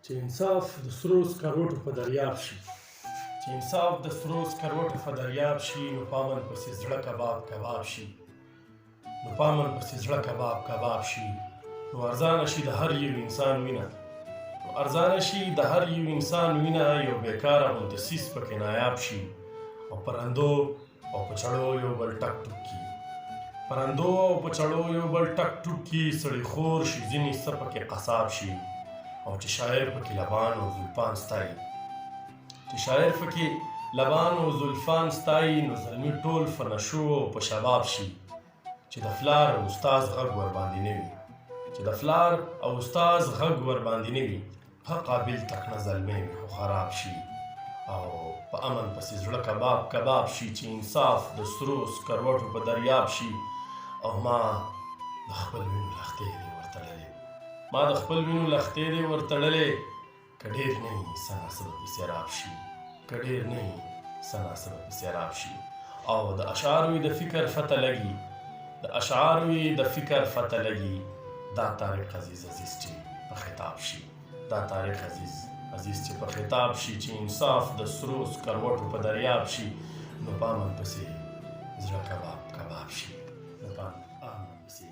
چې انصاف د سرو سکروټو په دریاب شي، چې انصاف د سرو سکروټو په دریاب شي، نو په امن پسې زړه کباب کباب شي، نو په امن پسې زړه کباب کباب شي، نو ارزانه شي د هر یو انسان وینه، نو ارزانه شي د هر یو انسان وینه، یو بیکاره متسیس پکې نایاب شي، او پرندو او په چړو یو بل ټک ټوک کی، پرندو او په چړو یو بل ټک ټوک کی، سړی خور شي ځینې څه پکې قصاب شي، او چې شاعر پکې لبان او زلفان ستایي، چې شاعر پکې لبان او زلفان ستایي، نو زلمي ټول په نشو او په شباب شي، چې د فلار او استاز غږ ورباندې نه وي، چې د فلار او استاز غږ ورباندې نه وي، ښه قابل تکړه زلمی وي خو خراب شي، او په امن پسې زړه کباب کباب شي، چې انصاف د سرو سکروټو په دریاب شي، او ما د خپل وینو لښتې دې ورتړلې، ما د خپل وینو لښتې دې ورتړلې، که ډېر نه وي څه ناڅه به پسې راب شي، که ډېر نه وي څه ناڅه به پسې راب شي، او د اشعار وي د فکر فتح لګي، د اشعار وي د فکر فتح لګي، دا طارق عزیز چې په خطاب شي، دا طارق عزیز چې په خطاب شي، چې انصاف د سرو سکروټو په دریاب شي، نو په امن پسې زړه کباب کباب شي، نو په امن پسې